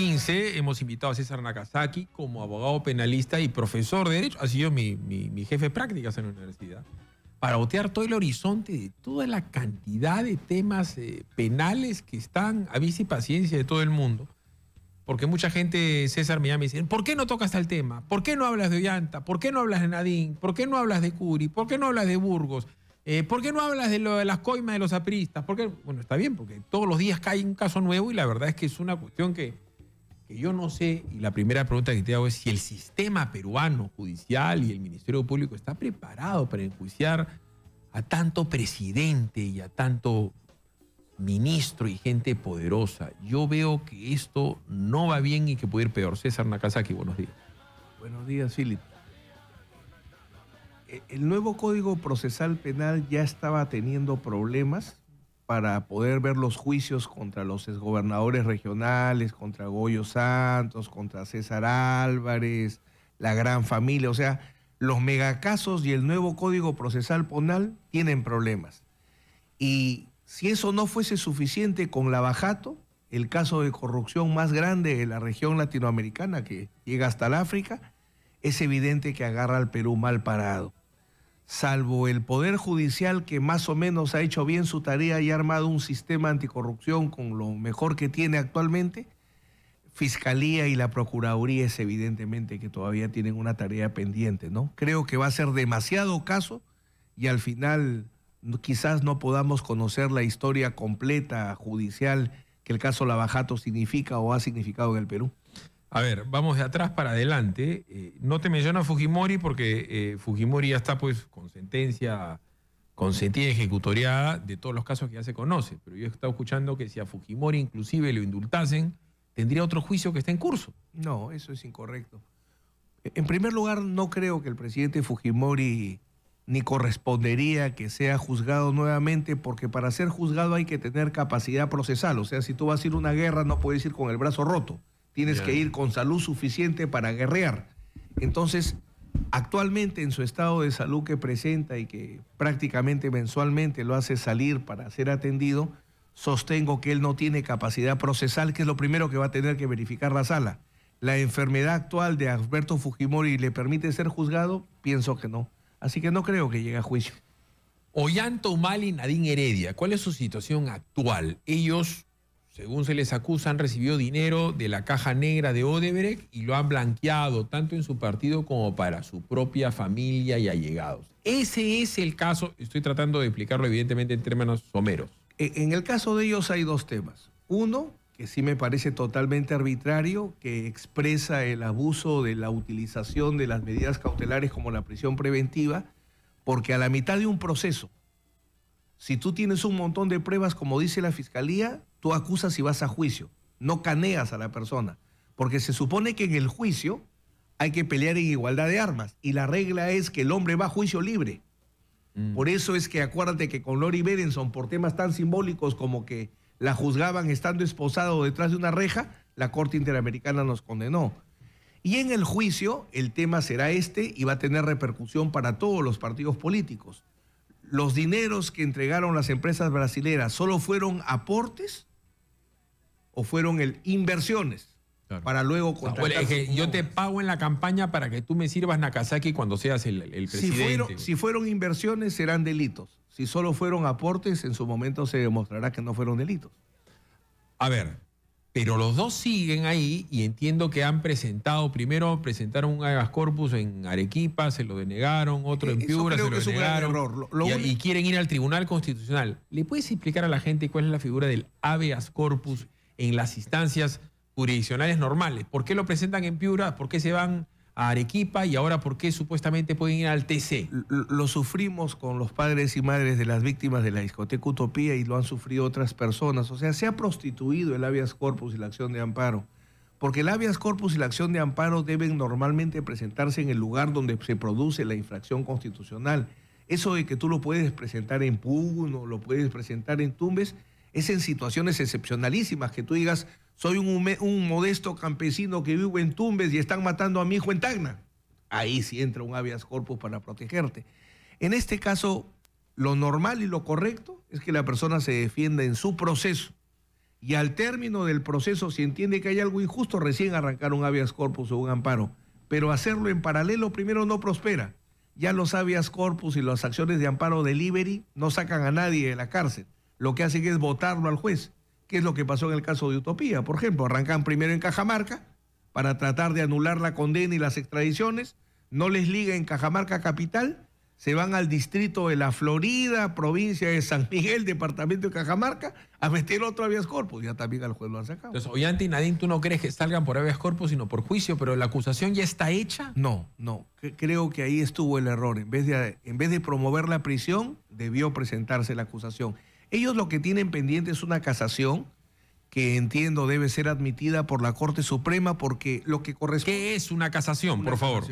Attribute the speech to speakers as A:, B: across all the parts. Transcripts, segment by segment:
A: 15 hemos invitado a César Nakazaki como abogado penalista y profesor de Derecho, ha sido mi jefe de prácticas en la universidad, para botear todo el horizonte de toda la cantidad de temas penales que están a vista y paciencia de todo el mundo. Porque mucha gente, César, me llama y dice, ¿por qué no tocas tal tema? ¿Por qué no hablas de Ollanta? ¿Por qué no hablas de Nadine? ¿Por qué no hablas de Curi? ¿Por qué no hablas de Burgos? ¿Por qué no hablas de lo de las coimas de los apristas? ¿Por qué? Bueno, está bien, porque todos los días cae un caso nuevo y la verdad es que es una cuestión que yo no sé, y la primera pregunta que te hago es si el sistema peruano judicial y el Ministerio Público está preparado para enjuiciar a tanto presidente y a tanto ministro y gente poderosa. Yo veo que esto no va bien y que puede ir peor. César Nakazaki, buenos días.
B: Buenos días, Philip. El nuevo Código Procesal Penal ya estaba teniendo problemas para poder ver los juicios contra los exgobernadores regionales, contra Goyo Santos, contra César Álvarez, la gran familia. O sea, los megacasos y el nuevo Código Procesal Penal tienen problemas. Y si eso no fuese suficiente con Lavajato, el caso de corrupción más grande de la región latinoamericana que llega hasta el África, es evidente que agarra al Perú mal parado. Salvo el Poder Judicial, que más o menos ha hecho bien su tarea y ha armado un sistema anticorrupción con lo mejor que tiene actualmente, Fiscalía y la Procuraduría es evidentemente que todavía tienen una tarea pendiente, ¿no? Creo que va a ser demasiado caso y al final quizás no podamos conocer la historia completa judicial que el caso Lavajato significa o ha significado en el Perú.
A: A ver, vamos de atrás para adelante. No te menciono a Fujimori porque Fujimori ya está pues con sentencia consentida y ejecutoriada de todos los casos que ya se conoce. Pero yo he estado escuchando que si a Fujimori inclusive lo indultasen, tendría otro juicio que está en curso.
B: No, eso es incorrecto. En primer lugar, no creo que el presidente Fujimori ni correspondería que sea juzgado nuevamente, porque para ser juzgado hay que tener capacidad procesal. O sea, si tú vas a ir a una guerra no puedes ir con el brazo roto. Tienes que ir con salud suficiente para guerrear. Entonces, actualmente en su estado de salud que presenta y que prácticamente mensualmente lo hace salir para ser atendido, sostengo que él no tiene capacidad procesal, que es lo primero que va a tener que verificar la sala. ¿La enfermedad actual de Alberto Fujimori le permite ser juzgado? Pienso que no. Así que no creo que llegue a juicio.
A: Ollanta Humala y Nadine Heredia, ¿cuál es su situación actual? Ellos, según se les acusa, han recibido dinero de la caja negra de Odebrecht y lo han blanqueado tanto en su partido como para su propia familia y allegados. Ese es el caso, estoy tratando de explicarlo evidentemente en términos someros.
B: En el caso de ellos hay dos temas. Uno, que sí me parece totalmente arbitrario, que expresa el abuso de la utilización de las medidas cautelares como la prisión preventiva, porque a la mitad de un proceso, si tú tienes un montón de pruebas, como dice la Fiscalía, tú acusas y vas a juicio, no caneas a la persona, porque se supone que en el juicio hay que pelear en igualdad de armas, y la regla es que el hombre va a juicio libre. Por eso es que acuérdate que con Lori Berenson, por temas tan simbólicos como que la juzgaban estando esposado detrás de una reja, la Corte Interamericana nos condenó. Y en el juicio el tema será este y va a tener repercusión para todos los partidos políticos. ¿Los dineros que entregaron las empresas brasileras solo fueron aportes o fueron inversiones? Claro. Para luego contratar.
A: Es que yo te pago en la campaña para que tú me sirvas, Nakazaki, cuando seas el presidente.
B: Si fueron inversiones, serán delitos. Si solo fueron aportes, en su momento se demostrará que no fueron delitos.
A: A ver, pero los dos siguen ahí y entiendo que han presentado, primero presentaron un habeas corpus en Arequipa, se lo denegaron, otro en Piura, se lo denegaron, y quieren ir al Tribunal Constitucional. ¿Le puedes explicar a la gente cuál es la figura del habeas corpus en las instancias jurisdiccionales normales? ¿Por qué lo presentan en Piura? ¿Por qué se van a Arequipa? Y ahora, ¿por qué supuestamente pueden ir al TC?
B: Lo sufrimos con los padres y madres de las víctimas de la discoteca Utopía y lo han sufrido otras personas. O sea, se ha prostituido el habeas corpus y la acción de amparo. Porque el habeas corpus y la acción de amparo deben normalmente presentarse en el lugar donde se produce la infracción constitucional. Eso de que tú lo puedes presentar en Puno, lo puedes presentar en Tumbes, es en situaciones excepcionalísimas, que tú digas, soy un modesto campesino que vivo en Tumbes y están matando a mi hijo en Tacna. Ahí sí entra un habeas corpus para protegerte. En este caso, lo normal y lo correcto es que la persona se defienda en su proceso y al término del proceso, si entiende que hay algo injusto, recién arrancar un habeas corpus o un amparo. Pero hacerlo en paralelo primero no prospera. Ya los habeas corpus y las acciones de amparo delivery no sacan a nadie de la cárcel. Lo que hacen es votarlo al juez, que es lo que pasó en el caso de Utopía. Por ejemplo, arrancan primero en Cajamarca para tratar de anular la condena y las extradiciones, no les liga en Cajamarca capital, se van al distrito de la Florida, provincia de San Miguel, departamento de Cajamarca, a meter otro habeas corpus. Ya también al juez lo han sacado.
A: Entonces, Ollanta y Nadine, ¿tú no crees que salgan por habeas corpus, sino por juicio, pero la acusación ya está hecha?
B: No. Creo que ahí estuvo el error. En vez de promover la prisión, debió presentarse la acusación. Ellos lo que tienen pendiente es una casación que entiendo debe ser admitida por la Corte Suprema porque lo que corresponde...
A: ¿Qué es una casación, por favor?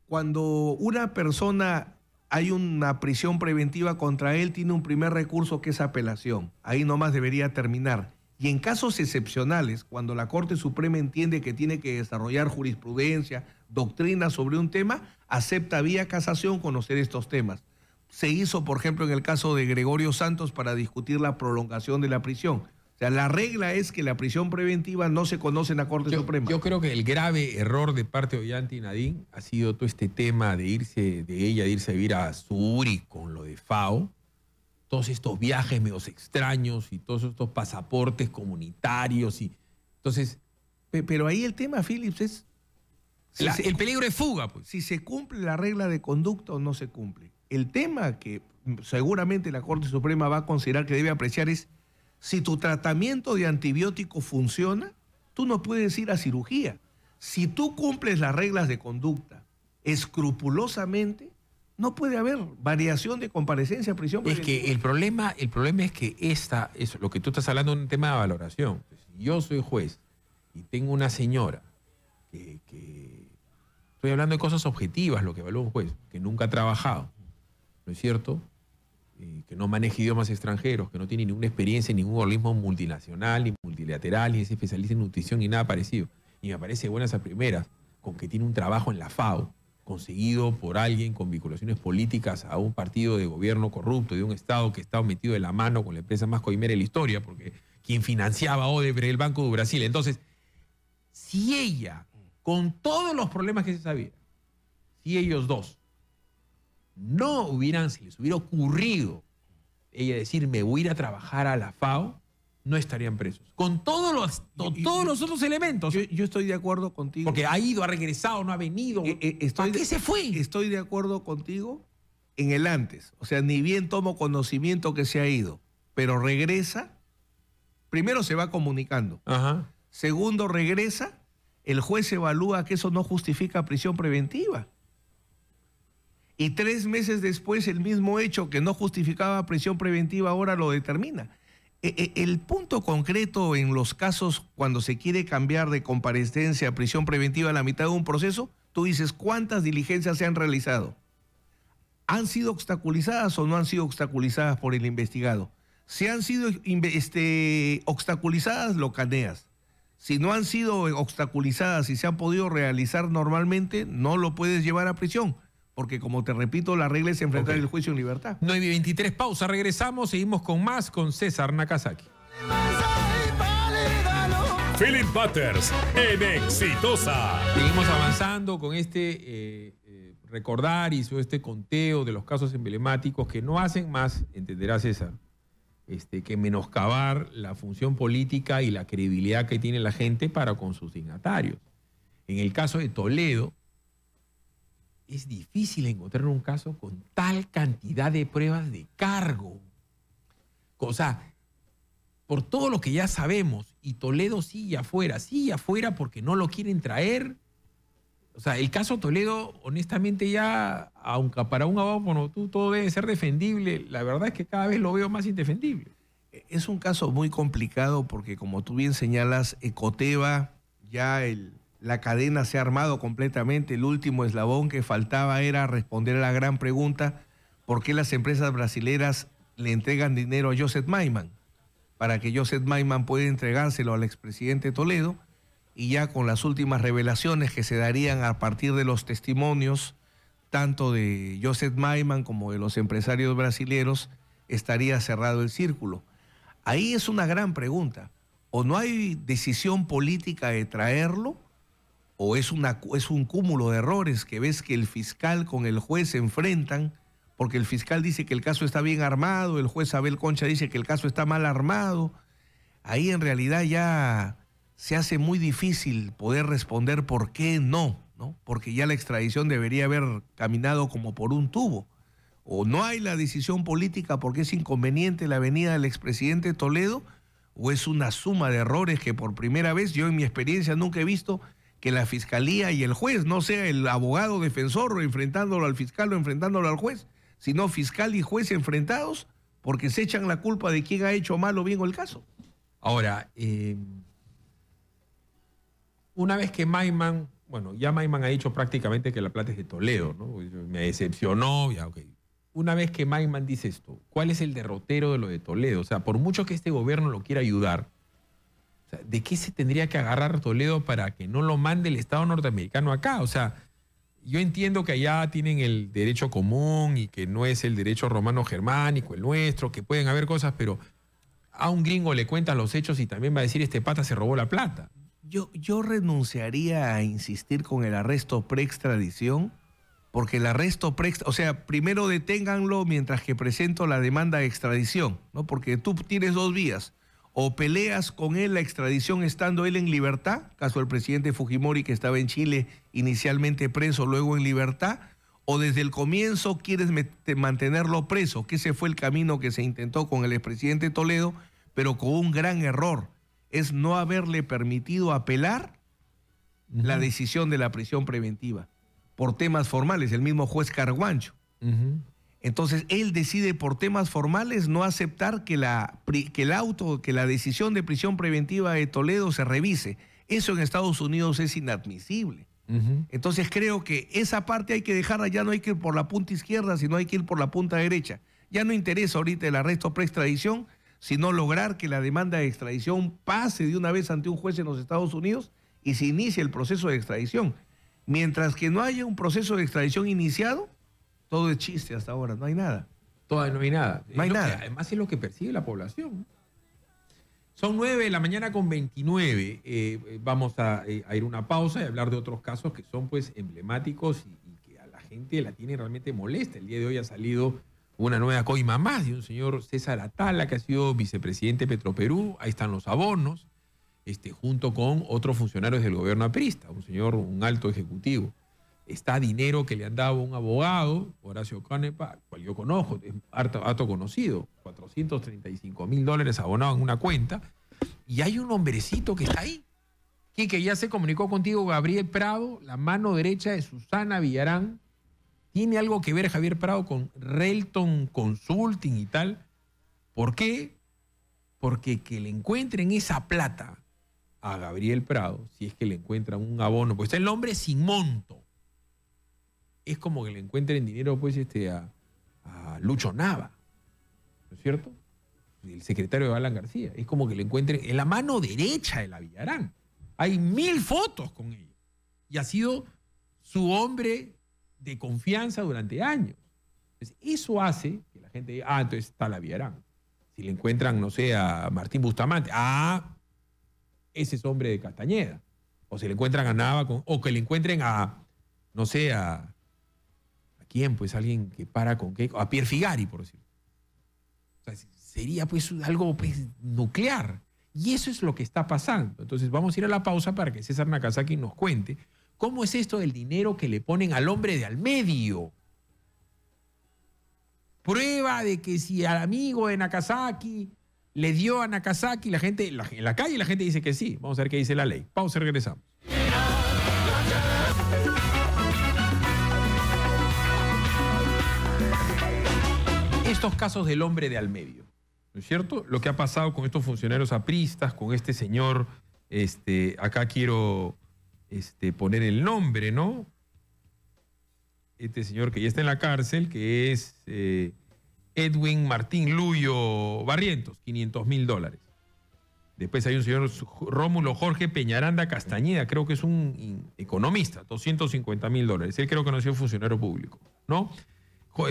B: Cuando una persona, hay una prisión preventiva contra él, tiene un primer recurso que es apelación. Ahí nomás debería terminar. Y en casos excepcionales, cuando la Corte Suprema entiende que tiene que desarrollar jurisprudencia, doctrina sobre un tema, acepta vía casación conocer estos temas. Se hizo, por ejemplo, en el caso de Gregorio Santos para discutir la prolongación de la prisión. O sea, la regla es que la prisión preventiva no se conoce en la Corte Suprema.
A: Yo creo que el grave error de parte de Ollanta y Nadine ha sido todo este tema de irse a vivir a Zurich con lo de FAO, todos estos viajes medios extraños y todos estos pasaportes comunitarios. Entonces,
B: pero ahí el tema, Philips, es...
A: el peligro de fuga, pues.
B: Si se cumple la regla de conducta o no se cumple. El tema que seguramente la Corte Suprema va a considerar que debe apreciar es: si tu tratamiento de antibiótico funciona, tú no puedes ir a cirugía. Si tú cumples las reglas de conducta escrupulosamente, no puede haber variación de comparecencia a prisión preventiva.
A: Es que el problema es que eso, lo que tú estás hablando es un tema de valoración. Si yo soy juez y tengo una señora que estoy hablando de cosas objetivas, lo que evalúa un juez, que nunca ha trabajado, ¿no es cierto?, que no maneja idiomas extranjeros, que no tiene ninguna experiencia en ningún organismo multinacional, ni multilateral, ni es especialista en nutrición, ni nada parecido. Y me parece buenas a primeras, con que tiene un trabajo en la FAO, conseguido por alguien con vinculaciones políticas a un partido de gobierno corrupto, de un Estado que está metido de la mano con la empresa más coimera de la historia, porque quien financiaba a Odebrecht, el Banco de Brasil. Entonces, si ella, con todos los problemas que se sabía, si ellos dos si les hubiera ocurrido ella decir, me voy a ir a trabajar a la FAO, no estarían presos. Con todos los otros elementos.
B: Yo estoy de acuerdo contigo.
A: Porque ha ido, ha regresado, no ha venido. ¿Para qué se fue?
B: Estoy de acuerdo contigo en el antes. O sea, ni bien tomo conocimiento que se ha ido, pero regresa. Primero se va comunicando.
A: Ajá.
B: Segundo, regresa. El juez evalúa que eso no justifica prisión preventiva. Y 3 meses después, el mismo hecho que no justificaba prisión preventiva ahora lo determina. El punto concreto en los casos cuando se quiere cambiar de comparecencia a prisión preventiva a la mitad de un proceso, tú dices, ¿cuántas diligencias se han realizado? ¿Han sido obstaculizadas o no han sido obstaculizadas por el investigado? Si han sido obstaculizadas, lo caneas. Si no han sido obstaculizadas y se han podido realizar normalmente, no lo puedes llevar a prisión. Porque, como te repito, la regla es enfrentar el juicio en libertad.
A: 9:23, pausa, regresamos, seguimos con más con César Nakazaki.
C: Philip Butters en Exitosa.
A: Seguimos avanzando con recordar y este conteo de los casos emblemáticos que no hacen más, entenderá César, que menoscabar la función política y la credibilidad que tiene la gente para con sus dignatarios. En el caso de Toledo, es difícil encontrar un caso con tal cantidad de pruebas de cargo. O sea, por todo lo que ya sabemos, y Toledo sigue afuera porque no lo quieren traer. O sea, el caso Toledo, honestamente ya, aunque para un abogado como tú todo debe ser defendible, la verdad es que cada vez lo veo más indefendible.
B: Es un caso muy complicado porque, como tú bien señalas, Ecoteva, ya la cadena se ha armado completamente. El último eslabón que faltaba era responder a la gran pregunta: ¿por qué las empresas brasileras le entregan dinero a Joseph Maiman? Para que Joseph Maiman pueda entregárselo al expresidente Toledo, y ya con las últimas revelaciones que se darían a partir de los testimonios, tanto de Joseph Maiman como de los empresarios brasileros, estaría cerrado el círculo. Ahí es una gran pregunta. O no hay decisión política de traerlo, o es un cúmulo de errores que ves que el fiscal con el juez se enfrentan, porque el fiscal dice que el caso está bien armado, el juez Abel Concha dice que el caso está mal armado. Ahí en realidad ya se hace muy difícil poder responder por qué no, ¿no? Porque ya la extradición debería haber caminado como por un tubo. O no hay la decisión política porque es inconveniente la venida del expresidente Toledo, o es una suma de errores que por primera vez, yo en mi experiencia nunca he visto que la fiscalía y el juez no sea el abogado defensor enfrentándolo al fiscal o enfrentándolo al juez, sino fiscal y juez enfrentados porque se echan la culpa de quién ha hecho mal o bien el caso.
A: Ahora, una vez que Maiman, bueno, ya Maiman ha dicho prácticamente que la plata es de Toledo, ¿no? Me decepcionó, ya, ok. Una vez que Maiman dice esto, ¿cuál es el derrotero de lo de Toledo? O sea, por mucho que este gobierno lo quiera ayudar, o sea, ¿de qué se tendría que agarrar Toledo para que no lo mande el Estado norteamericano acá? O sea, yo entiendo que allá tienen el derecho común y que no es el derecho romano germánico, el nuestro, que pueden haber cosas, pero a un gringo le cuentan los hechos y también va a decir este pata se robó la plata.
B: Yo renunciaría a insistir con el arresto preextradición, porque el arresto o sea, primero deténganlo mientras que presento la demanda de extradición, ¿no? Porque tú tienes dos vías. O peleas con él la extradición estando él en libertad, caso del presidente Fujimori que estaba en Chile inicialmente preso, luego en libertad, o desde el comienzo quieres mantenerlo preso, que ese fue el camino que se intentó con el expresidente Toledo, pero con un gran error, es no haberle permitido apelar la decisión de la prisión preventiva por temas formales, el mismo juez Carguancho. Entonces, él decide por temas formales no aceptar que la decisión de prisión preventiva de Toledo se revise. Eso en Estados Unidos es inadmisible. Entonces, creo que esa parte hay que dejarla, ya no hay que ir por la punta izquierda, sino hay que ir por la punta derecha. Ya no interesa ahorita el arresto preextradición, sino lograr que la demanda de extradición pase de una vez ante un juez en los Estados Unidos y se inicie el proceso de extradición. Mientras que no haya un proceso de extradición iniciado, todo es chiste hasta ahora, no hay nada.
A: Todavía no hay nada.
B: No hay nada.
A: Además es lo que persigue la población. Son 9:29. Vamos a ir a una pausa y hablar de otros casos que son pues emblemáticos y que a la gente la tiene realmente molesta. El día de hoy ha salido una nueva coima más de un señor César Atala, que ha sido vicepresidente de Petroperú. Ahí están los abonos, junto con otros funcionarios del gobierno aprista, un alto ejecutivo. Está dinero que le han dado un abogado, Horacio Canepa, cual yo conozco, es harto conocido, $435,000 abonado en una cuenta, y hay un hombrecito que está ahí, que ya se comunicó contigo, Gabriel Prado, la mano derecha de Susana Villarán. ¿Tiene algo que ver Javier Prado con Relton Consulting y tal? ¿Por qué? Porque que le encuentren esa plata a Gabriel Prado, si es que le encuentran un abono, pues está el nombre sin monto. Es como que le encuentren dinero pues a Lucho Nava, ¿no es cierto? El secretario de Alan García. Es como que le encuentren en la mano derecha de la Villarán. Hay 1000 fotos con ella. Y ha sido su hombre de confianza durante años. Entonces, eso hace que la gente diga, entonces está la Villarán. Si le encuentran, no sé, a Martín Bustamante, ese es hombre de Castañeda. O si le encuentran a Nava, o que le encuentren a, no sé, ¿a quién? Pues alguien que para con qué, a Pierre Figari, por decirlo. O sea, sería pues algo pues, nuclear. Y eso es lo que está pasando. Entonces vamos a ir a la pausa para que César Nakazaki nos cuente cómo es esto del dinero que le ponen al hombre de al medio. Prueba de que si al amigo de Nakazaki le dio a Nakazaki, la gente, en la calle la gente dice que sí. Vamos a ver qué dice la ley. Pausa y regresamos. Estos casos del hombre de al medio, ¿no es cierto? Lo que ha pasado con estos funcionarios apristas, con este señor, acá quiero poner el nombre, ¿no? Este señor que ya está en la cárcel, que es Edwin Martín Luyo Barrientos, $500,000. Después hay un señor Rómulo Jorge Peñaranda Castañeda, creo que es un economista, $250,000. Él creo que no ha sido funcionario público, ¿no?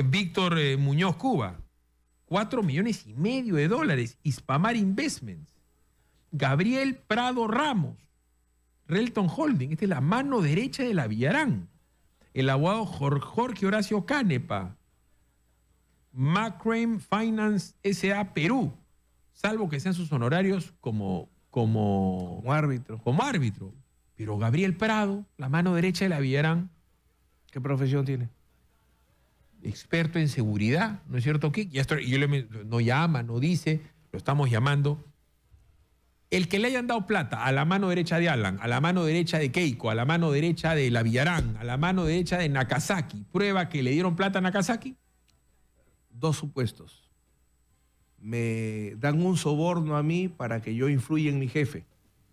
A: Víctor Muñoz Cuba, 4,5 millones de dólares. Hispamar Investments. Gabriel Prado Ramos. Relton Holding. Esta es la mano derecha de la Villarán. El abogado Jorge Horacio Canepa. Macrame Finance S.A. Perú. Salvo que sean sus honorarios como
B: árbitro.
A: Como árbitro. Pero Gabriel Prado, la mano derecha de la Villarán.
B: ¿Qué profesión tiene?
A: Experto en seguridad, ¿no es cierto? ¿Qué? No llama, no dice, lo estamos llamando. El que le hayan dado plata a la mano derecha de Alan, a la mano derecha de Keiko, a la mano derecha de la Villarán, a la mano derecha de Nakazaki, ¿prueba que le dieron plata a Nakazaki?
B: Dos supuestos. Me dan un soborno a mí para que yo influya en mi jefe.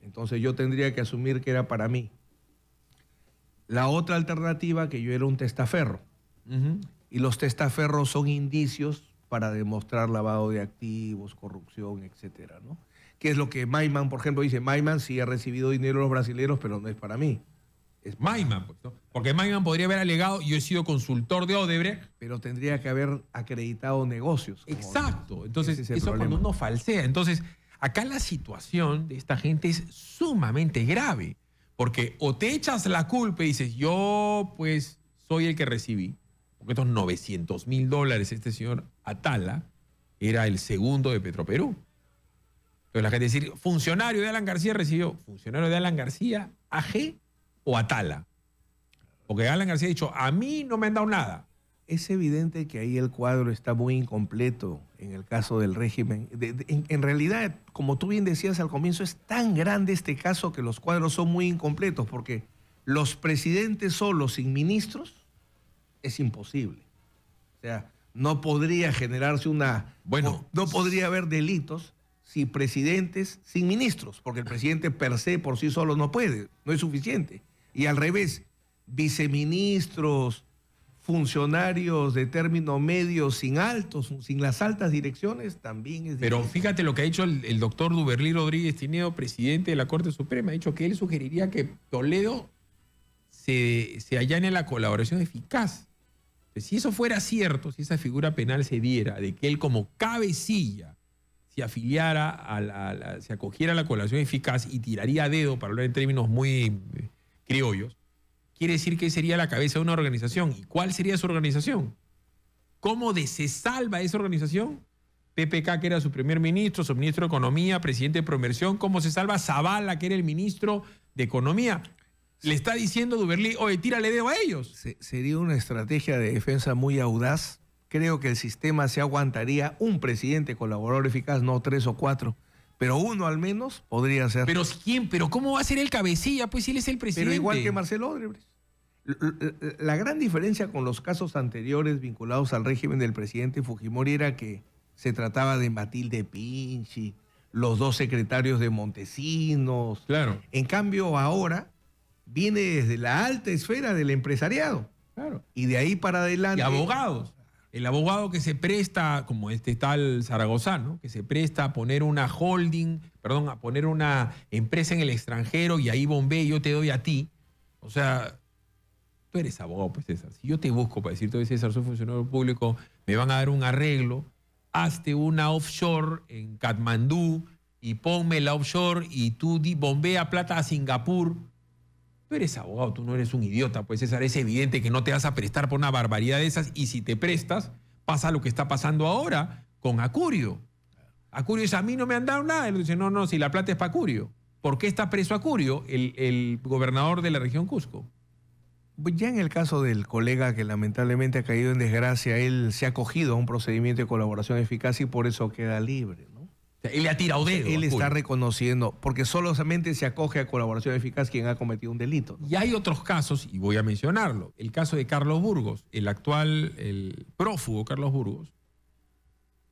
B: Entonces yo tendría que asumir que era para mí. La otra alternativa, que yo era un testaferro. Y los testaferros son indicios para demostrar lavado de activos, corrupción, etcétera, ¿no? Que es lo que Maiman, por ejemplo, dice. Maiman sí ha recibido dinero de los brasileños, pero no es para mí. Es para
A: Maiman, pues, ¿no? Porque Maiman podría haber alegado, yo he sido consultor de Odebrecht.
B: Pero tendría que haber acreditado negocios.
A: Exacto. Entonces,
B: ese es el
A: eso
B: problema.
A: cuando uno falsea. Entonces, acá la situación de esta gente es sumamente grave. Porque o te echas la culpa y dices, yo pues soy el que recibí. Porque estos $900,000, este señor Atala, era el segundo de Petroperú. Entonces la gente dice, funcionario de Alan García recibió, funcionario de Alan García, AG o Atala. Porque Alan García ha dicho, a mí no me han dado nada.
B: Es evidente que ahí el cuadro está muy incompleto en el caso del régimen. En realidad, como tú bien decías al comienzo, es tan grande este caso que los cuadros son muy incompletos, porque los presidentes solos sin ministros es imposible. O sea, no podría generarse no podría haber delitos si presidentes sin ministros, porque el presidente per se, por sí solo, no puede, no es suficiente. Y al revés, viceministros, funcionarios de término medio sin las altas direcciones, también es
A: Pero
B: difícil.
A: fíjate lo que ha dicho el doctor Duberlí Rodríguez Tinedo, presidente de la Corte Suprema. Ha dicho que él sugeriría que Toledo se allane la colaboración eficaz. Si eso fuera cierto, si esa figura penal se diera, de que él como cabecilla se afiliara, se acogiera a la colaboración eficaz y tiraría a dedo, para hablar en términos muy criollos, quiere decir que sería la cabeza de una organización. ¿Y cuál sería su organización? ¿Cómo se salva esa organización? PPK, que era su primer ministro, su ministro de Economía, presidente de Promersión. ¿Cómo se salva Zavala, que era el ministro de Economía? Le está diciendo Duberlí, oye, tírale dedo a ellos.
B: Sería una estrategia de defensa muy audaz. Creo que el sistema se aguantaría un presidente colaborador eficaz, no 3 o 4, pero uno al menos podría ser.
A: ¿Pero quién? ¿Pero cómo va a ser el cabecilla? Pues si él es el presidente.
B: Pero igual que Marcelo Odebrecht. La gran diferencia con los casos anteriores vinculados al régimen del presidente Fujimori era que se trataba de Matilde Pinchi, los 2 secretarios de Montesinos.
A: Claro.
B: En cambio, ahora viene desde la alta esfera del empresariado.
A: Claro.
B: Y de ahí para adelante.
A: Y abogados. El abogado que se presta, como este tal zaragozano, que se presta a poner una holding, a poner una empresa en el extranjero y ahí bombé, yo te doy a ti. O sea, tú eres abogado, pues César. Si yo te busco para decirte, oye César, soy funcionario público, me van a dar un arreglo, hazte una offshore en Katmandú y ponme la offshore y tú bombea plata a Singapur. Tú eres abogado, tú no eres un idiota, pues César, es evidente que no te vas a prestar por una barbaridad de esas y si te prestas, pasa lo que está pasando ahora con Acurio. Acurio dice, a mí no me han dado nada. Él dice, no, si la plata es para Acurio. ¿Por qué está preso Acurio, el gobernador de la región Cusco?
B: Ya en el caso del colega que lamentablemente ha caído en desgracia, él se ha acogido a un procedimiento de colaboración eficaz y por eso queda libre, ¿no?
A: Él le ha tirado dedo.
B: Él está reconociendo, porque solamente se acoge a colaboración eficaz quien ha cometido un delito, ¿no?
A: Y hay otros casos, y voy a mencionarlo. El caso de Carlos Burgos, el prófugo Carlos Burgos,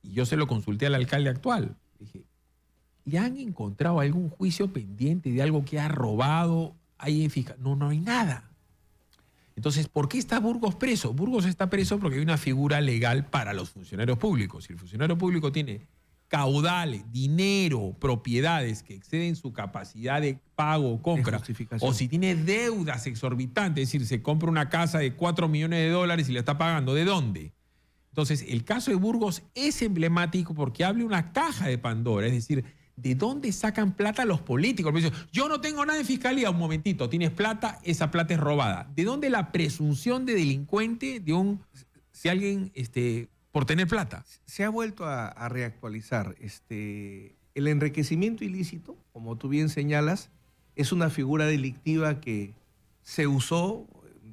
A: y yo se lo consulté al alcalde actual. Dije, ¿le han encontrado algún juicio pendiente de algo que ha robado? No hay nada. Entonces, ¿por qué está Burgos preso? Burgos está preso porque hay una figura legal para los funcionarios públicos. Si el funcionario público tiene caudales, dinero, propiedades que exceden su capacidad de pago o compra, o si tiene deudas exorbitantes, es decir, se compra una casa de $4 millones y la está pagando, ¿de dónde? Entonces, el caso de Burgos es emblemático porque abre una caja de Pandora, es decir, ¿de dónde sacan plata los políticos? Dicen, yo no tengo nada en fiscalía, un momentito, tienes plata, esa plata es robada. ¿De dónde la presunción de delincuente si alguien por tener plata?
B: Se ha vuelto a reactualizar. El enriquecimiento ilícito, como tú bien señalas, es una figura delictiva que se usó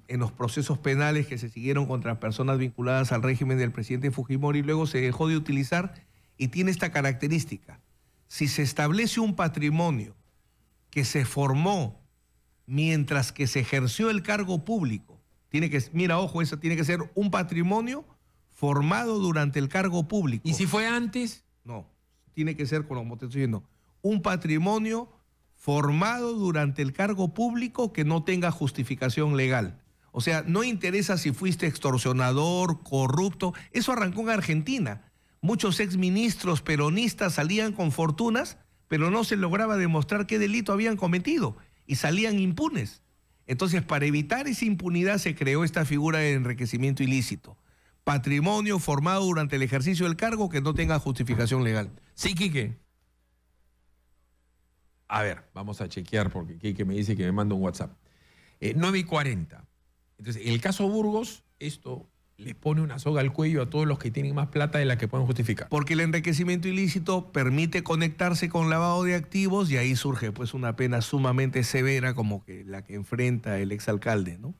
B: en los procesos penales que se siguieron contra personas vinculadas al régimen del presidente Fujimori y luego se dejó de utilizar y tiene esta característica. Si se establece un patrimonio que se formó mientras que se ejerció el cargo público, eso tiene que ser un patrimonio formado durante el cargo público.
A: ¿Y si fue antes?
B: No, tiene que ser, como te estoy diciendo, un patrimonio formado durante el cargo público que no tenga justificación legal. O sea, no interesa si fuiste extorsionador, corrupto. Eso arrancó en Argentina. Muchos exministros peronistas salían con fortunas, pero no se lograba demostrar qué delito habían cometido y salían impunes. Entonces, para evitar esa impunidad se creó esta figura de enriquecimiento ilícito. Patrimonio formado durante el ejercicio del cargo que no tenga justificación legal.
A: Sí, Quique. A ver, vamos a chequear porque Quique me dice que me manda un WhatsApp. 9:40. Entonces, en el caso Burgos, esto le pone una soga al cuello a todos los que tienen más plata de la que pueden justificar.
B: Porque el enriquecimiento ilícito permite conectarse con lavado de activos y ahí surge pues una pena sumamente severa como que la que enfrenta el exalcalde, ¿no?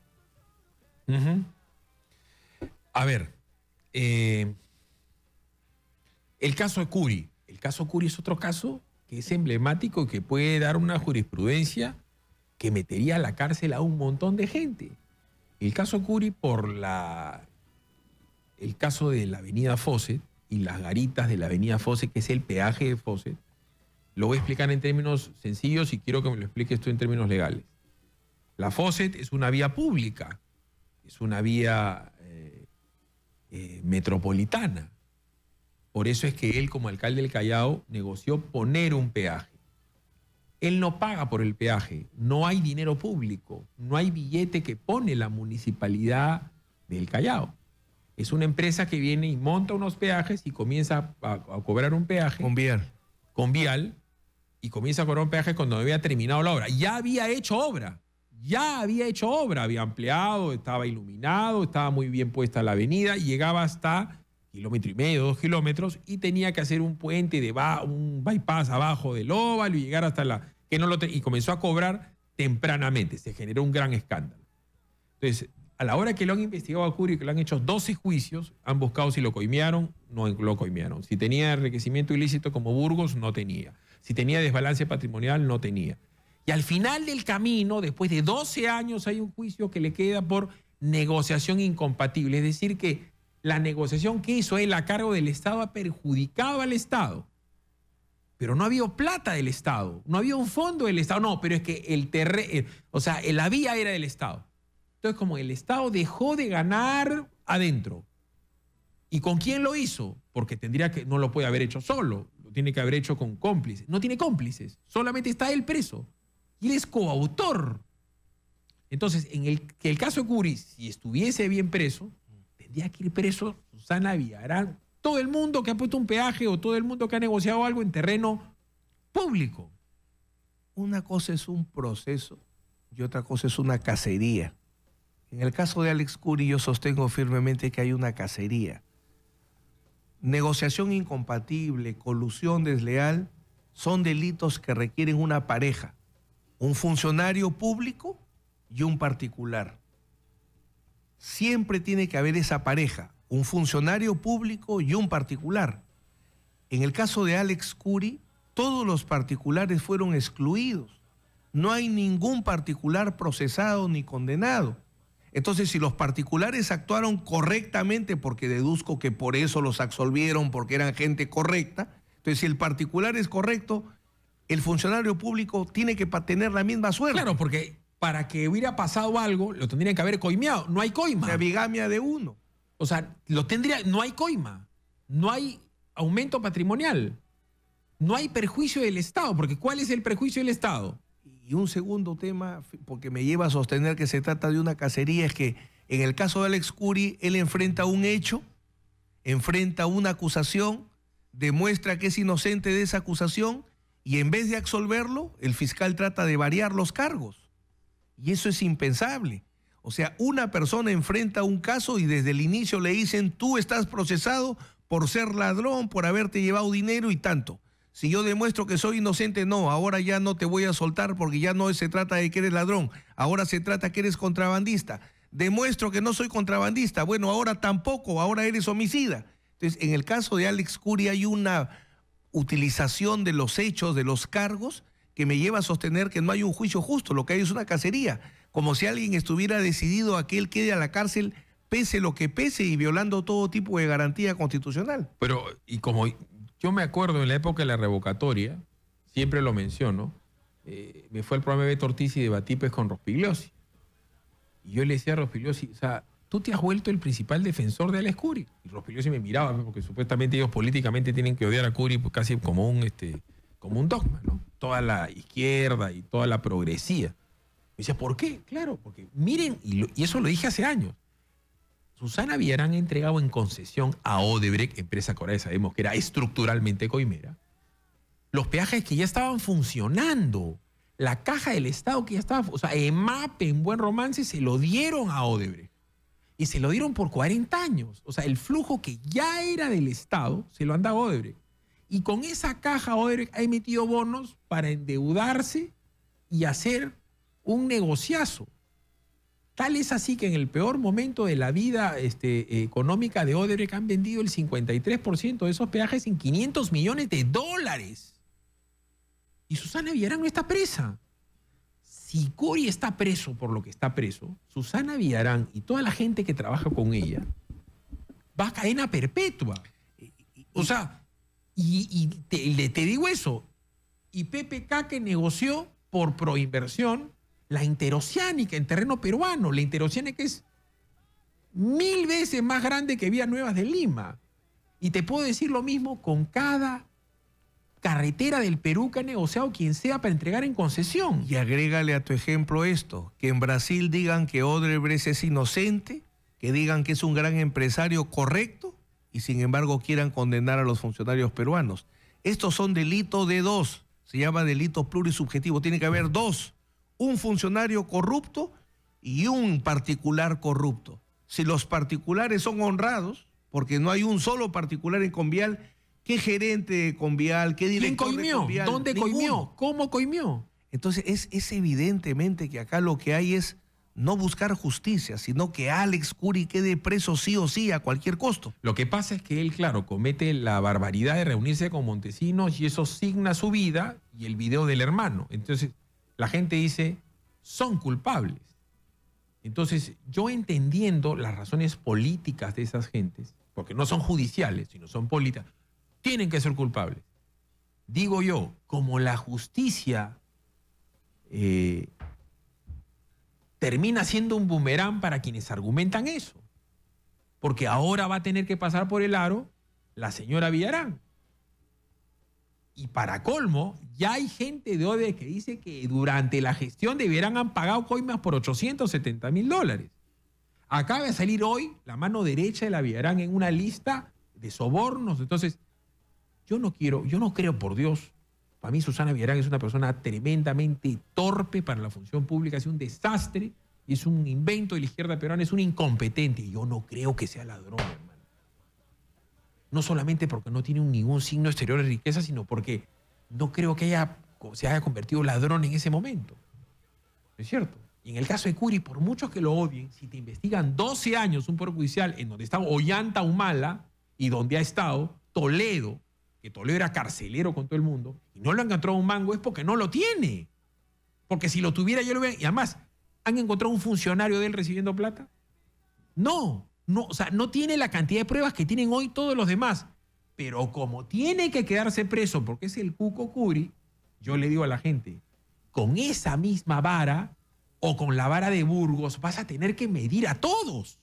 A: A ver, el caso de Curi. El caso Curi es otro caso que es emblemático y que puede dar una jurisprudencia que metería a la cárcel a un montón de gente. El caso Curi el caso de la avenida Fawcett y las garitas de la avenida Fawcett, que es el peaje de Fawcett, lo voy a explicar en términos sencillos y quiero que me lo expliques tú en términos legales. La Fawcett es una vía pública, es una vía metropolitana. Por eso es que él, como alcalde del Callao, negoció poner un peaje. Él no paga por el peaje, no hay dinero público, no hay billete que pone la municipalidad del Callao. Es una empresa que viene y monta unos peajes y comienza a cobrar un peaje. Con vial. Y comienza a cobrar un peaje cuando había terminado la obra. Ya había hecho obra, había ampliado, estaba iluminado, estaba muy bien puesta la avenida, y llegaba hasta 1,5 kilómetros, 2 kilómetros, y tenía que hacer un puente, un bypass abajo del óvalo y llegar hasta y comenzó a cobrar tempranamente. Se generó un gran escándalo. Entonces, a la hora que lo han investigado a Curi, que lo han hecho 12 juicios, han buscado si lo coimearon, no lo coimearon. Si tenía enriquecimiento ilícito como Burgos, no tenía. Si tenía desbalance patrimonial, no tenía. Y al final del camino, después de 12 años, hay un juicio que le queda por negociación incompatible. Es decir, que la negociación que hizo él a cargo del Estado ha perjudicado al Estado. Pero no había plata del Estado, no había un fondo del Estado. No, pero es que la vía era del Estado. Entonces, como el Estado dejó de ganar adentro. ¿Y con quién lo hizo? Porque no lo puede haber hecho solo, lo tiene que haber hecho con cómplices. No tiene cómplices, solamente está él preso. Y él es coautor. Entonces, en el caso de Curi, si estuviese bien preso, tendría que ir preso Susana Villarán, todo el mundo que ha puesto un peaje o todo el mundo que ha negociado algo en terreno público.
B: Una cosa es un proceso y otra cosa es una cacería. En el caso de Alex Curi, yo sostengo firmemente que hay una cacería. Negociación incompatible, colusión desleal, son delitos que requieren una pareja, un funcionario público y un particular. Siempre tiene que haber esa pareja, un funcionario público y un particular. En el caso de Alex Curi, todos los particulares fueron excluidos. No hay ningún particular procesado ni condenado. Entonces, si los particulares actuaron correctamente, porque deduzco que por eso los absolvieron, porque eran gente correcta, entonces si el particular es correcto, el funcionario público tiene que tener la misma suerte.
A: Claro, porque para que hubiera pasado algo, lo tendrían que haber coimeado. No hay coima.
B: La bigamia de uno.
A: O sea, no hay coima, no hay aumento patrimonial, no hay perjuicio del Estado, porque ¿cuál es el perjuicio del Estado?
B: Y un segundo tema, porque me lleva a sostener que se trata de una cacería, es que en el caso de Alex Curi, él enfrenta un hecho enfrenta una acusación, demuestra que es inocente de esa acusación y en vez de absolverlo, el fiscal trata de variar los cargos. Y eso es impensable. O sea, una persona enfrenta un caso y desde el inicio le dicen, tú estás procesado por ser ladrón, por haberte llevado dinero y tanto. Si yo demuestro que soy inocente, no, ahora ya no te voy a soltar porque ya no se trata de que eres ladrón, ahora se trata que eres contrabandista. Demuestro que no soy contrabandista, bueno, ahora tampoco, ahora eres homicida. Entonces, en el caso de Alex Curi hay una utilización de los hechos, de los cargos, que me lleva a sostener que no hay un juicio justo, lo que hay es una cacería, como si alguien estuviera decidido a que él quede a la cárcel pese lo que pese y violando todo tipo de garantía constitucional.
A: Pero, y como yo me acuerdo en la época de la revocatoria, siempre lo menciono, me fue al programa de Beto Ortiz y debatí pues con Rospigliosi. Y yo le decía a Rospigliosi, o sea, tú te has vuelto el principal defensor de Alex Curi. Y Rospigliosi me miraba, porque supuestamente ellos políticamente tienen que odiar a Curi pues, casi como un dogma, ¿no? Toda la izquierda y toda la progresía. Me decía, ¿por qué? Claro, porque miren, y eso lo dije hace años, Susana Villarán ha entregado en concesión a Odebrecht, empresa que ahora sabemos que era estructuralmente coimera, los peajes que ya estaban funcionando, la caja del Estado que ya estaba, o sea, EMAP en Buen Romance se lo dieron a Odebrecht y se lo dieron por 40 años. O sea, el flujo que ya era del Estado se lo han dado a Odebrecht. Y con esa caja Odebrecht ha emitido bonos para endeudarse y hacer un negociazo. Tal es así que en el peor momento de la vida económica de Odebrecht han vendido el 53% de esos peajes en $500 millones. Y Susana Villarán no está presa. Si Curi está preso por lo que está preso, Susana Villarán y toda la gente que trabaja con ella va a cadena perpetua. O sea, te digo eso. Y PPK que negoció por proinversión la interoceánica en terreno peruano. La interoceánica es 1000 veces más grande que Vías Nuevas de Lima. Y te puedo decir lo mismo con cada carretera del Perú que ha negociado quien sea para entregar en concesión.
B: Y agrégale a tu ejemplo esto, que en Brasil digan que Odebrecht es inocente, que digan que es un gran empresario correcto y sin embargo quieran condenar a los funcionarios peruanos. Estos son delitos de dos, se llama delito plurisubjetivo, tiene que haber dos, un funcionario corrupto y un particular corrupto. Si los particulares son honrados, porque no hay un solo particular en Convial, ¿qué gerente de Convial? ¿Qué director
A: ¿Quién coimió?
B: de Convial?
A: ¿Dónde
B: Ninguno.
A: coimió? ¿Cómo coimió?
B: Entonces es evidentemente que acá lo que hay es no buscar justicia, sino que Alex Curi quede preso sí o sí a cualquier costo.
A: Lo que pasa es que él, claro, comete la barbaridad de reunirse con Montesinos y eso signa su vida y el video del hermano. Entonces la gente dice, son culpables. Entonces yo entendiendo las razones políticas de esas gentes, porque no son judiciales, sino son políticas, tienen que ser culpables. Digo yo, como la justicia termina siendo un boomerang para quienes argumentan eso. Porque ahora va a tener que pasar por el aro la señora Villarán. Y para colmo, ya hay gente de Odebrecht que dice que durante la gestión de Villarán han pagado coimas por $870.000. Acaba de salir hoy la mano derecha de la Villarán en una lista de sobornos. Entonces, yo no creo, por Dios, para mí Susana Villarán es una persona tremendamente torpe para la función pública, es un desastre, es un invento de la izquierda peruana, es un incompetente. Y yo no creo que sea ladrón, hermano. No solamente porque no tiene ningún signo exterior de riqueza, sino porque no creo que se haya convertido ladrón en ese momento. ¿No es cierto? Y en el caso de Curi, por muchos que lo odien, si te investigan 12 años un poder judicial en donde está Ollanta Humala y donde ha estado Toledo, que Toledo era carcelero con todo el mundo, y no lo han encontrado un mango, es porque no lo tiene. Porque si lo tuviera, yo lo hubiera... Y además, ¿han encontrado un funcionario de él recibiendo plata? No, o sea, no tiene la cantidad de pruebas que tienen hoy todos los demás. Pero como tiene que quedarse preso porque es el Cuco Curi, yo le digo a la gente, con esa misma vara o con la vara de Burgos vas a tener que medir a todos.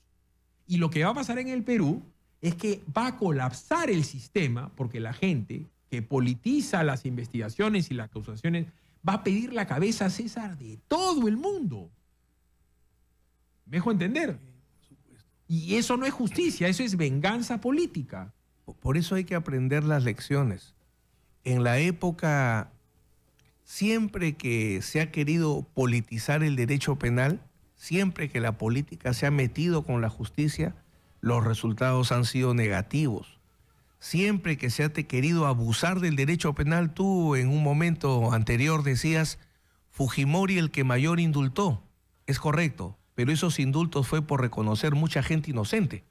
A: Y lo que va a pasar en el Perú es que va a colapsar el sistema porque la gente que politiza las investigaciones y las acusaciones va a pedir la cabeza a César de todo el mundo. ¿Me dejo entender? Y eso no es justicia, eso es venganza política.
B: Por eso hay que aprender las lecciones. En la época, siempre que se ha querido politizar el derecho penal, siempre que la política se ha metido con la justicia, los resultados han sido negativos. Siempre que se ha querido abusar del derecho penal, tú en un momento anterior decías, Fujimori el que mayor indultó. Es correcto, pero esos indultos fue por reconocer mucha gente inocente.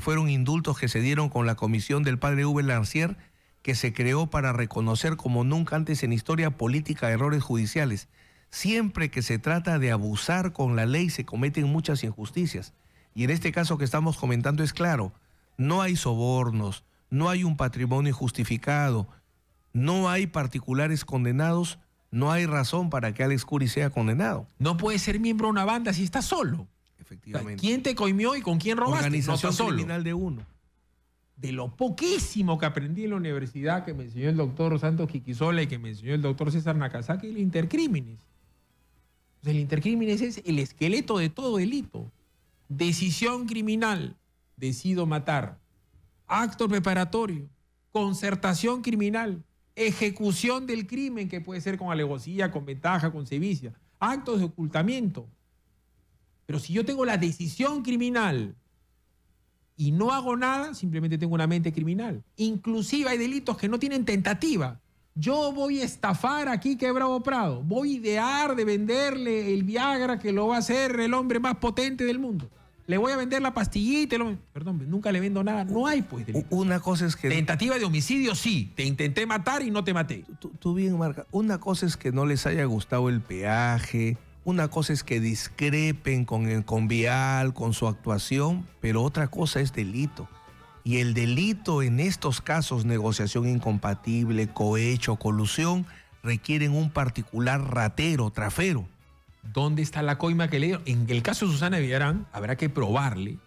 B: Fueron indultos que se dieron con la comisión del padre Uwe Lancier, que se creó para reconocer como nunca antes en historia política errores judiciales. Siempre que se trata de abusar con la ley se cometen muchas injusticias. Y en este caso que estamos comentando es claro, no hay sobornos, no hay un patrimonio injustificado, no hay particulares condenados, no hay razón para que Alex Curi sea condenado.
A: No puedes ser miembro de una banda si estás solo.
B: Efectivamente.
A: ¿Quién te coimió y con quién robaste?
B: Organización
A: no estás solo.
B: criminal de uno.
A: De lo poquísimo que aprendí en la universidad, que me enseñó el doctor Santos Quiquisola y que me enseñó el doctor César Nakazaki, el intercrímenes. O sea, el intercrímenes es el esqueleto de todo delito. Decisión criminal, decido matar. Acto preparatorio, concertación criminal, ejecución del crimen, que puede ser con alevosía, con ventaja, con sevicia, actos de ocultamiento. Pero si yo tengo la decisión criminal y no hago nada, simplemente tengo una mente criminal. Inclusive hay delitos que no tienen tentativa. Yo voy a estafar aquí que Bravo Prado. Voy a idear de venderle el Viagra que lo va a hacer el hombre más potente del mundo. Le voy a vender la pastillita. Perdón, nunca le vendo nada. No hay, pues, delito.
B: Una cosa es que...
A: Tentativa de homicidio, sí. Te intenté matar y no te maté.
B: Tú bien marca. Una cosa es que no les haya gustado el peaje. Una cosa es que discrepen con Vial, con su actuación, pero otra cosa es delito. Y el delito en estos casos, negociación incompatible, cohecho, colusión, requieren un particular ratero, trafero.
A: ¿Dónde está la coima que le dieron? En el caso de Susana Villarán, habrá que probarle.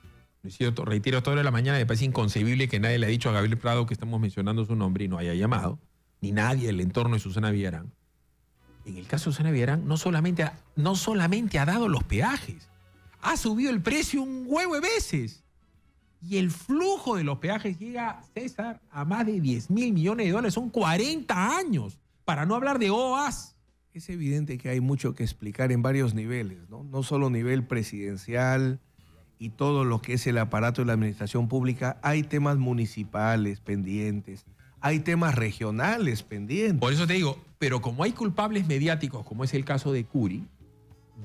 A: ¿No es cierto? Reitero, toda la mañana me parece inconcebible que nadie le ha dicho a Gabriel Prado que estamos mencionando su nombre y no haya llamado, ni nadie del entorno de Susana Villarán. En el caso de Susana Villarán, no solamente ha dado los peajes, ha subido el precio un huevo de veces. Y el flujo de los peajes llega, César, a más de 10.000 millones de dólares. Son 40 años, para no hablar de OAS.
B: Es evidente que hay mucho que explicar en varios niveles, ¿no? No solo nivel presidencial y todo lo que es el aparato de la administración pública. Hay temas municipales pendientes, hay temas regionales pendientes.
A: Por eso te digo, pero como hay culpables mediáticos, como es el caso de Curi,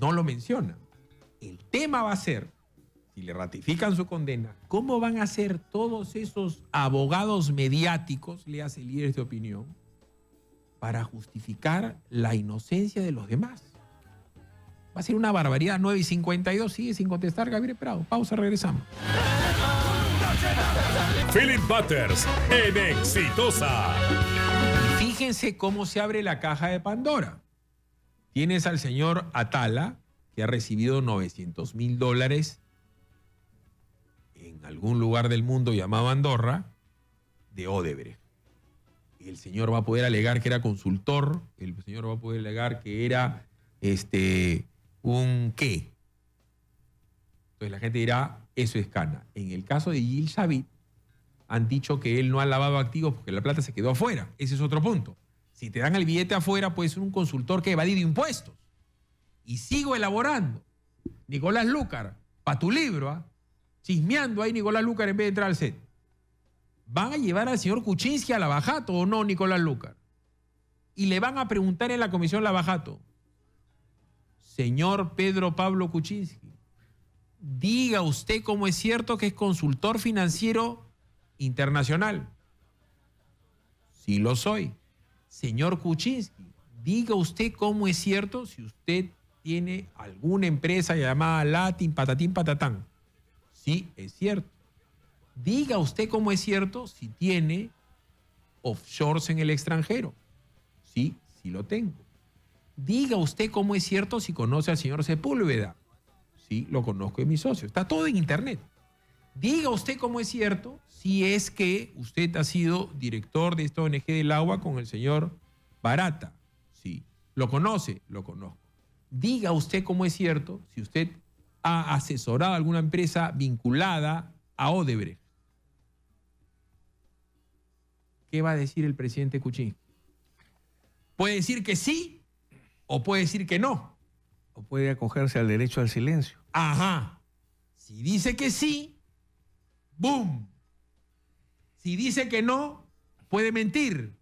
A: no lo mencionan. El tema va a ser, si le ratifican su condena, ¿cómo van a ser todos esos abogados mediáticos, le hace líderes de opinión, para justificar la inocencia de los demás? Va a ser una barbaridad. 9:52, sigue sin contestar Gabriel Prado. Pausa, regresamos.
C: Philip Butters en Exitosa.
A: Y fíjense cómo se abre la caja de Pandora. Tienes al señor Atala, que ha recibido $900.000 en algún lugar del mundo llamado Andorra, de Odebrecht. El señor va a poder alegar que era consultor, el señor va a poder alegar que era un qué. Entonces la gente dirá, eso es cana. En el caso de Gil Shavid, han dicho que él no ha lavado activos porque la plata se quedó afuera. Ese es otro punto. Si te dan el billete afuera, puede ser un consultor que ha evadido impuestos. Y sigo elaborando. Nicolás Lúcar, para tu libro, chismeando ahí Nicolás Lúcar en vez de entrar al set. ¿Van a llevar al señor Kuczynski a Lavajato o no, Nicolás Lúcar? Y le van a preguntar en la comisión Lavajato, señor Pedro Pablo Kuczynski, diga usted cómo es cierto que es consultor financiero internacional. Sí lo soy. Señor Kuczynski, diga usted cómo es cierto si usted tiene alguna empresa llamada Latin Patatín Patatán. Sí, es cierto. Diga usted cómo es cierto si tiene offshores en el extranjero. Sí, sí lo tengo. Diga usted cómo es cierto si conoce al señor Sepúlveda. Sí, lo conozco, es mi socio. Está todo en internet. Diga usted cómo es cierto si es que usted ha sido director de esta ONG del agua con el señor Barata. Sí. ¿Lo conoce? Lo conozco. Diga usted cómo es cierto si usted ha asesorado a alguna empresa vinculada a Odebrecht. ¿Qué va a decir el presidente Kuczynski? Puede decir que sí o puede decir que no.
B: O puede acogerse al derecho al silencio.
A: Ajá. Si dice que sí, ¡boom! Si dice que no, puede mentir.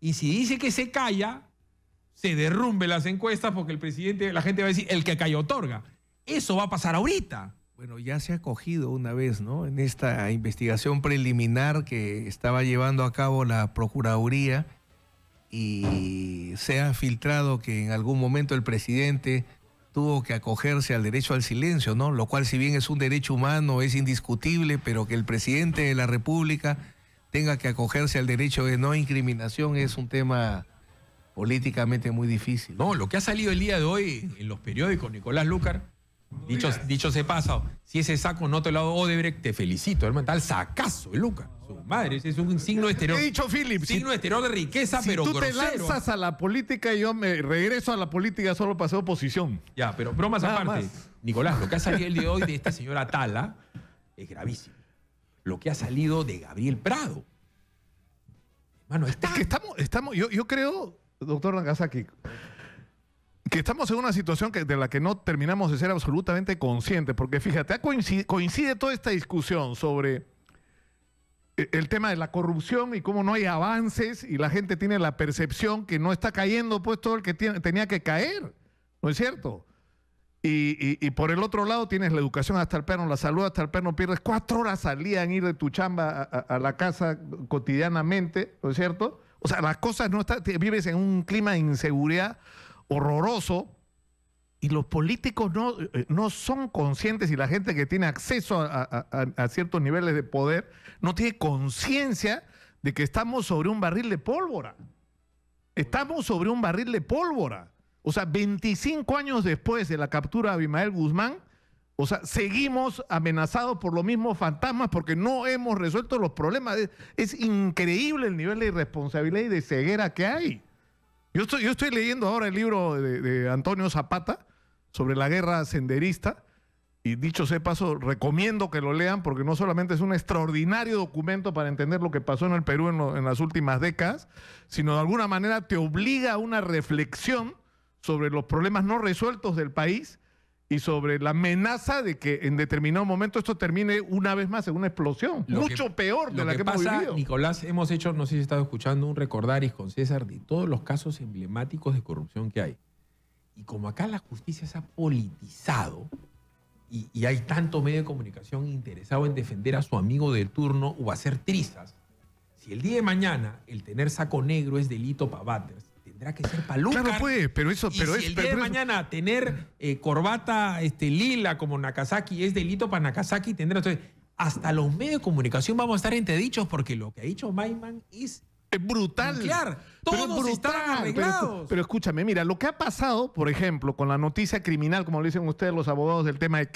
A: Y si dice que se calla, se derrumbe las encuestas porque el presidente, la gente va a decir, el que calla otorga. Eso va a pasar ahorita.
B: Bueno, ya se ha cogido una vez, ¿no? En esta investigación preliminar que estaba llevando a cabo la Procuraduría, y se ha filtrado que en algún momento el presidente tuvo que acogerse al derecho al silencio, ¿no? Lo cual, si bien es un derecho humano, es indiscutible, pero que el presidente de la República tenga que acogerse al derecho de no incriminación es un tema políticamente muy difícil.
A: No, lo que ha salido el día de hoy en los periódicos, Nicolás Lúcar, dicho se pasa, si ese saco no te lo ha dado Odebrecht, te felicito, hermano, tal sacazo, Lúcar. Su madre, ese es un signo exterior.
D: He dicho, Philip,
A: signo exterior de riqueza, pero
D: si tú
A: grosero.
D: te lanzas a la política y yo me regreso a la política solo para hacer oposición.
A: Ya, pero bromas
D: Nada
A: aparte.
D: más.
A: Nicolás, lo que ha salido el día de hoy de esta señora Tala es gravísimo. Lo que ha salido de Gabriel Prado. Hermano, está...
D: Es que estamos yo creo, doctor Nagasaki, que estamos en una situación de la que no terminamos de ser absolutamente conscientes, porque fíjate, coincide toda esta discusión sobre el tema de la corrupción y cómo no hay avances y la gente tiene la percepción que no está cayendo pues todo el que tenía que caer, ¿no es cierto? Y por el otro lado tienes la educación hasta el perno, la salud hasta el perno, pierdes 4 horas al día en ir de tu chamba a la casa cotidianamente, ¿no es cierto? O sea, las cosas no están, vives en un clima de inseguridad horroroso y los políticos no son conscientes, y la gente que tiene acceso a ciertos niveles de poder no tiene conciencia de que estamos sobre un barril de pólvora. Estamos sobre un barril de pólvora. O sea, 25 años después de la captura de Abimael Guzmán, o sea, seguimos amenazados por los mismos fantasmas porque no hemos resuelto los problemas. Es increíble el nivel de irresponsabilidad y de ceguera que hay. Yo estoy leyendo ahora el libro de Antonio Zapata sobre la guerra senderista, y dicho sea de paso, recomiendo que lo lean porque no solamente es un extraordinario documento para entender lo que pasó en el Perú en las últimas décadas, sino de alguna manera te obliga a una reflexión sobre los problemas no resueltos del país y sobre la amenaza de que en determinado momento esto termine una vez más en una explosión, mucho peor de la que hemos vivido.
A: Nicolás, hemos hecho, no sé si has estado escuchando, un recordaris con César de todos los casos emblemáticos de corrupción que hay. Y como acá la justicia se ha politizado y hay tanto medio de comunicación interesado en defender a su amigo de turno o hacer trizas, si el día de mañana el tener saco negro es delito para Batters, tendrá que ser para Lúcar.
D: Claro, pues, pero
A: si el día de mañana tener corbata lila como Nagasaki es delito para Nagasaki, tendrá... Entonces, hasta los medios de comunicación vamos a estar entredichos porque lo que ha dicho Maiman es
D: brutal.
A: Nuclear. Todos están arreglados.
D: Pero escúchame, mira, lo que ha pasado, por ejemplo, con la noticia criminal, como le dicen ustedes los abogados del tema de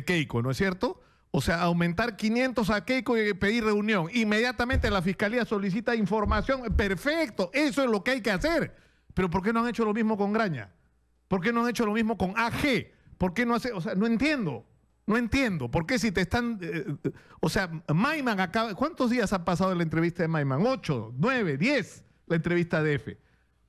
D: Keiko, ¿no es cierto? O sea, aumentar 500 a Keiko y pedir reunión. Inmediatamente la fiscalía solicita información. Perfecto, eso es lo que hay que hacer. Pero ¿por qué no han hecho lo mismo con Graña? ¿Por qué no han hecho lo mismo con AG? ¿Por qué no hace? O sea, no entiendo. No entiendo. ¿Por qué si te están... o sea, Maiman acaba... ¿Cuántos días ha pasado de la entrevista de Maiman? 8, 9, 10, la entrevista de F.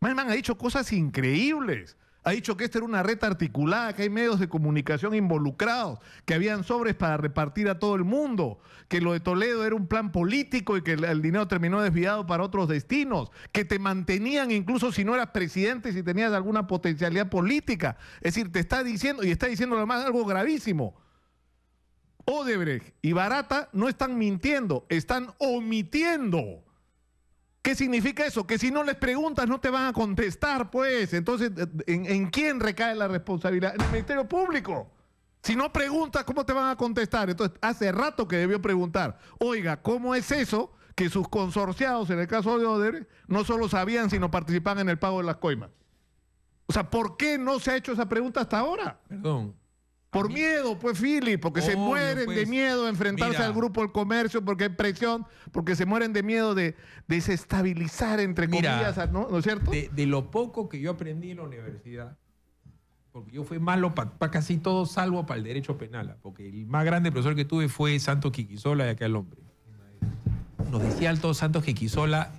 D: Maiman ha dicho cosas increíbles. Ha dicho que esta era una red articulada, que hay medios de comunicación involucrados, que habían sobres para repartir a todo el mundo, que lo de Toledo era un plan político y que el dinero terminó desviado para otros destinos, que te mantenían incluso si no eras presidente, si tenías alguna potencialidad política. Es decir, te está diciendo, y está diciendo además algo gravísimo. Odebrecht y Barata no están mintiendo, están omitiendo. ¿Qué significa eso? Que si no les preguntas no te van a contestar, pues. Entonces, ¿en quién recae la responsabilidad? En el Ministerio Público. Si no preguntas, ¿cómo te van a contestar? Entonces, hace rato que debió preguntar. Oiga, ¿cómo es eso que sus consorciados, en el caso de Odebrecht, no solo sabían, sino participaban en el pago de las coimas? O sea, ¿por qué no se ha hecho esa pregunta hasta ahora?
A: Perdón.
D: Por miedo, pues, Philip, porque se mueren
A: pues,
D: de miedo de enfrentarse al grupo del comercio, porque hay presión, porque se mueren de miedo de desestabilizar, entre comillas, ¿no es cierto?
A: De lo poco que yo aprendí en la universidad, porque yo fui malo para casi todo, salvo para el derecho penal, porque el más grande profesor que tuve fue Santos Quiquisola de aquel hombre. Nos decía Alto Santos Quiquisola,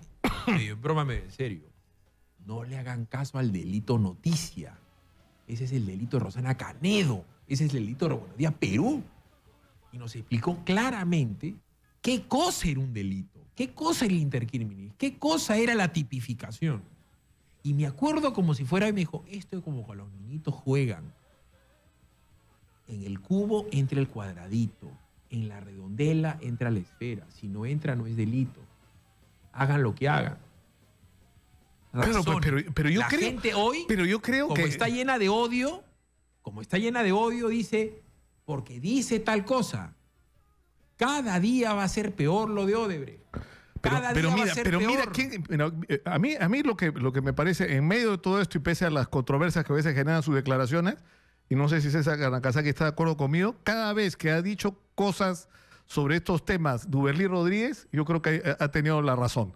A: medio en broma, medio en serio, no le hagan caso al delito noticia. Ese es el delito de Rosana Canedo, ese es el delito de Buenos Días Perú. Y nos explicó claramente qué cosa era un delito, qué cosa era el intercriminis, qué cosa era la tipificación. Y me acuerdo como si fuera, y me dijo, esto es como cuando los niñitos juegan. En el cubo entra el cuadradito, en la redondela entra la esfera. Si no entra, no es delito. Hagan lo que hagan.
D: Pero yo
A: la
D: creo,
A: gente hoy,
D: pero yo creo
A: como
D: que
A: está llena de odio, dice, porque dice tal cosa, cada día va a ser peor lo de Odebrecht.
D: A mí lo que me parece, en medio de todo esto y pese a las controversias que a veces generan sus declaraciones, y no sé si César Nakazaki está de acuerdo conmigo, cada vez que ha dicho cosas sobre estos temas Duberly Rodríguez, yo creo que ha tenido la razón.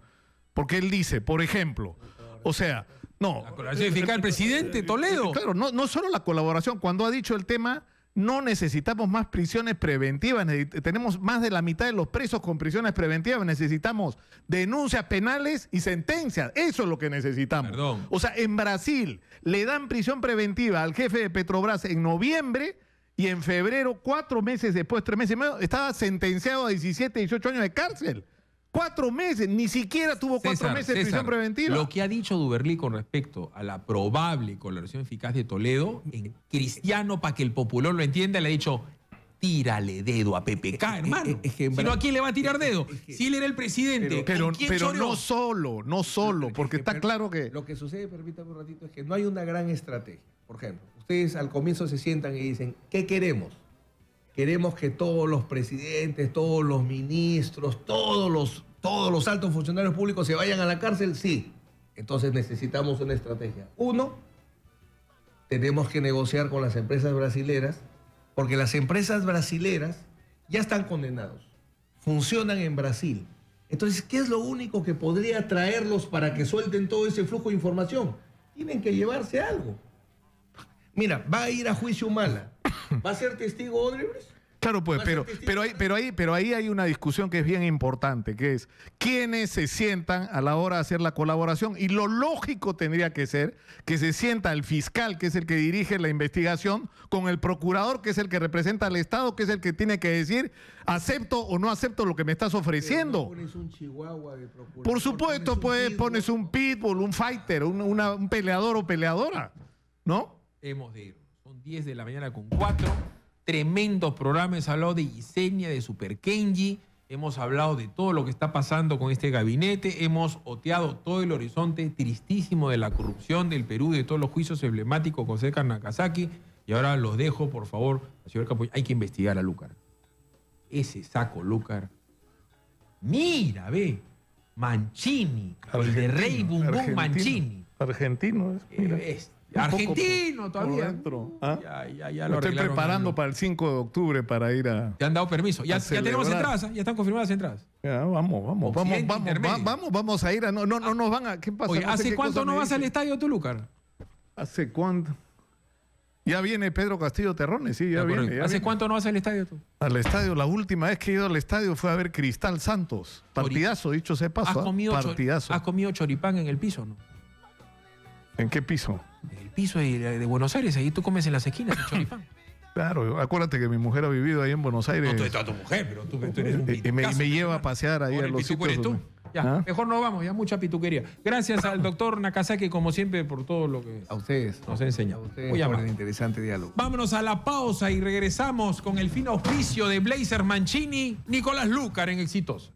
D: Porque él dice, por ejemplo, o sea, no.
A: La colaboración fiscal del presidente Toledo.
D: Claro, no solo la colaboración, cuando ha dicho el tema, no necesitamos más prisiones preventivas, tenemos más de la mitad de los presos con prisiones preventivas, necesitamos denuncias penales y sentencias, eso es lo que necesitamos.
A: Perdón.
D: O sea, en Brasil le dan prisión preventiva al jefe de Petrobras en noviembre y en febrero, 4 meses después, 3 meses y medio, estaba sentenciado a 17, 18 años de cárcel. 4 meses, ni siquiera tuvo 4 meses de prisión preventiva.
A: Lo que ha dicho Duberly con respecto a la probable colaboración eficaz de Toledo, en cristiano, para que el popular lo entienda, le ha dicho, tírale dedo a PPK, hermano. Si no, ¿a quién le va a tirar dedo? Si él era el presidente,
D: pero
A: choreó?
D: no solo, porque está claro que...
B: Lo que sucede, permítame un ratito, es que no hay una gran estrategia. Por ejemplo, ustedes al comienzo se sientan y dicen, ¿qué queremos? Queremos que todos los presidentes, todos los ministros, todos los altos funcionarios públicos se vayan a la cárcel. Sí. Entonces necesitamos una estrategia. Uno, tenemos que negociar con las empresas brasileras, porque las empresas brasileras ya están condenados. Funcionan en Brasil. Entonces, ¿qué es lo único que podría traerlos para que suelten todo ese flujo de información? Tienen que llevarse algo. Mira, va a ir a juicio Humala. ¿Va a ser testigo Odebrecht?
D: Claro, pues, pero ahí hay una discusión que es bien importante, que es quiénes se sientan a la hora de hacer la colaboración. Y lo lógico tendría que ser que se sienta el fiscal, que es el que dirige la investigación, con el procurador, que es el que representa al Estado, que es el que tiene que decir acepto o no acepto lo que me estás ofreciendo.
B: Pero no pones un chihuahua de procurador.
D: Por supuesto, pues pones un pitbull, un fighter, un peleador o peleadora, ¿no?
A: Hemos de ir. Son 10 de la mañana con 4. Tremendos programas. Hemos hablado de Yesenia, de Super Kenji. Hemos hablado de todo lo que está pasando con este gabinete. Hemos oteado todo el horizonte tristísimo de la corrupción del Perú, de todos los juicios emblemáticos con César Nakazaki. Y ahora los dejo, por favor, señor Campo. Hay que investigar a Lúcar. Ese saco, Lúcar. Mira, ve. Mancini. El de Rey Bum Bum Mancini.
D: Argentino es. Mira.
A: Argentino todavía.
D: ¿Ah?
A: Ya
D: lo estoy preparando
A: bien.
D: para el 5 de octubre para ir a...
A: Te han dado permiso. Ya tenemos entradas, ya están confirmadas entradas.
D: Ya, vamos a ir a... No nos van a... ¿Qué pasa?
A: Oye,
D: no sé
A: ¿hace cuánto no vas al estadio tú, Lúcar?
D: ¿Hace cuánto? Ya viene Pedro Castillo Terrones, sí, ya viene.
A: ¿Hace cuánto no vas al estadio tú?
D: Al estadio, la última vez que he ido al estadio fue a ver Cristal Santos. Partidazo, dicho sea paso. Partidazo.
A: ¿Has comido choripán en el piso, no?
D: ¿En qué piso?
A: En el piso de Buenos Aires, ahí tú comes en las esquinas el choripán.
D: Claro, acuérdate que mi mujer ha vivido ahí en Buenos Aires.
A: No, tú eres tu mujer, pero tú eres un
D: y me lleva a pasear ahí a los sitios.
A: ¿Eres tú? Ya, mejor no vamos, ya mucha pituquería. Gracias al doctor Nakazaki, como siempre, por todo lo que
B: a ustedes
A: nos ha enseñado.
B: A ustedes por el interesante diálogo.
A: Vámonos a la pausa y regresamos con el fino auspicio de Blazer Mancini, Nicolás Lúcar en Exitoso.